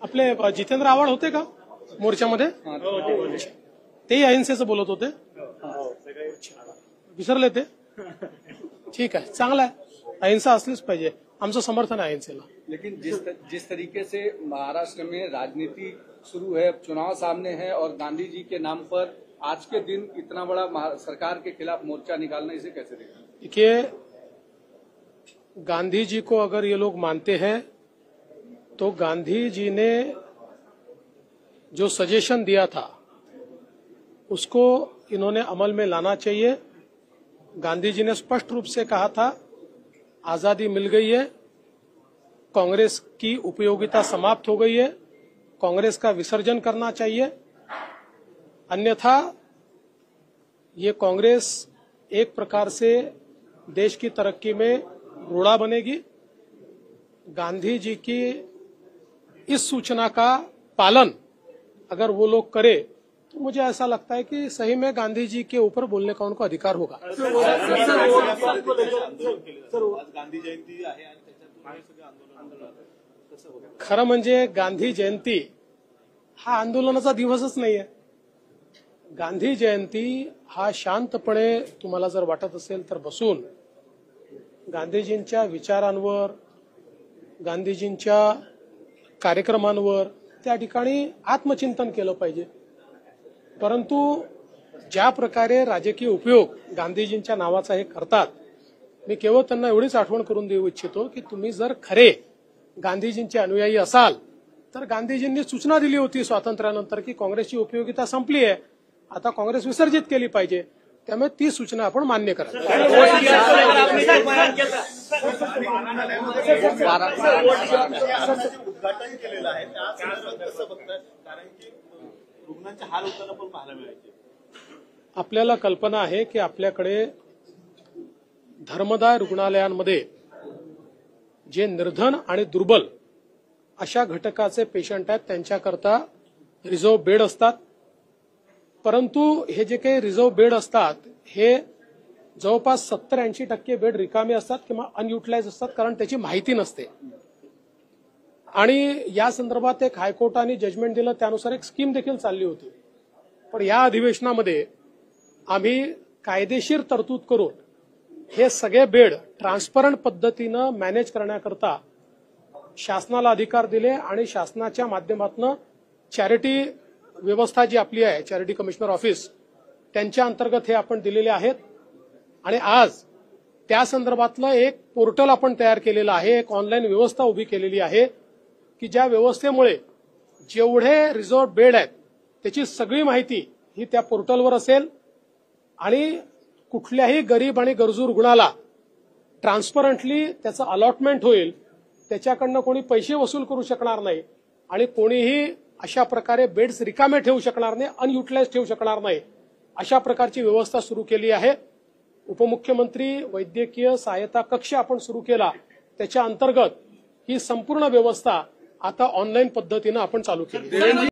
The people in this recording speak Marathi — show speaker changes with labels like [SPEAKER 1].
[SPEAKER 1] आपले जितेंद्र आव्हाड होते का मोर्चामध्ये? तेही अहिंसेचं बोलत होते. विसरले ते? ठीक आहे, चांगला आहे, अहिंसा असलीच पाहिजे, आमचं समर्थन आहे अहिंसेला.
[SPEAKER 2] लेकिन जिस तरीके से महाराष्ट्र में राजनीति शुरू है, चुनाव सामने है और गांधी जी के नाम पर आज के दिन इतना बड़ा सरकार के खिलाफ मोर्चा निकालना, इसे कैसे देखें?
[SPEAKER 1] देखिए, गांधी जी को अगर ये लोग मानते हैं तो गांधी जी ने जो सजेशन दिया था उसको इन्होंने अमल में लाना चाहिए. गांधी जी ने स्पष्ट रूप से कहा था आजादी मिल गई है, कांग्रेस की उपयोगिता समाप्त हो गई है, कांग्रेस का विसर्जन करना चाहिए, अन्यथा ये कांग्रेस एक प्रकार से देश की तरक्की में रोड़ा बनेगी. गांधी जी की इस सूचना का पालन अगर वो लोग करे तो मुझे ऐसा लगता है कि सही में गांधी जी के ऊपर बोलने का उनको अधिकार होगा. खरं म्हणजे गांधी जयंती हा आंदोलनाचा दिवसच नाहीये. गांधी जयंती हा शांतपणे तुम्हाला जर वाटत असेल तर बसून गांधीजींच्या विचारांवर, गांधीजींच्या कार्यक्रमांवर त्या ठिकाणी आत्मचिंतन केलं पाहिजे. परंतु ज्या प्रकारे राजकीय उपयोग गांधीजींच्या नावाचा हे करतात, मी केवळ त्यांना एवढीच आठवण करून देऊ इच्छितो की तुम्ही जर खरे गांधीजींचे अनुयायी असाल तर गांधीजींनी सूचना दिली होती स्वातंत्र्यानंतर की काँग्रेसची उपयोगिता संपली आहे, आता काँग्रेस विसर्जित केली पाहिजे. त्यामुळे ती सूचना आपण मान्य करा.
[SPEAKER 3] उद्घाटन केलेलं आहे कारण की रुग्णांचे हाल होताना पण पाहायला मिळायचे.
[SPEAKER 1] आपल्याला कल्पना आहे की आपल्याकडे धर्मदाय रुग्णालयांमध्ये जे निर्धन आणि दुर्बल अशा घटकाचे पेशंट आहेत त्यांच्याकरता रिझर्व्ह बेड असतात. परंतु हे जे काही रिझर्व्ह बेड असतात हे जवळपास 70-80% बेड रिकामे असतात किंवा अनयुटिलाइज असतात, कारण त्याची माहिती नसते. आणि या संदर्भात एक हायकोर्टाने जजमेंट दिलं, त्यानुसार एक स्कीम देखील चालली होती. पण या अधिवेशनामध्ये आम्ही कायदेशीर तरतूद करून हे सगळे बेड ट्रान्सपरंट पद्धतीनं मॅनेज करण्याकरता शासनाला अधिकार दिले आणि शासनाच्या माध्यमातून चॅरिटी व्यवस्था जी आपली आहे, चॅरिटी कमिशनर ऑफिस, त्यांच्या अंतर्गत हे आपण दिलेले आहेत. आणि आज त्या संदर्भातलं एक पोर्टल आपण तयार केलेलं आहे, एक ऑनलाईन व्यवस्था उभी केलेली आहे की ज्या व्यवस्थेमुळे जेवढे रिझर्व्ह बेड आहेत त्याची सगळी माहिती ही त्या पोर्टलवर असेल आणि कुठल्याही गरीब आणि गरजू रुग्णाला ट्रान्सपरंटली त्याचं अलॉटमेंट होईल, त्याच्याकडनं कोणी पैसे वसूल करू शकणार नाही आणि कोणीही अशा प्रकारे बेड्स रिकामे ठेवू शकणार नाही, अनयुटिलाइज ठेवू शकणार नाही, अशा प्रकारची व्यवस्था सुरू केली आहे. उपमुख्यमंत्री वैद्यकीय सहायता कक्ष आपण सुरू केला, त्याच्या अंतर्गत ही संपूर्ण व्यवस्था आता ऑनलाईन पद्धतीनं आपण चालू केली.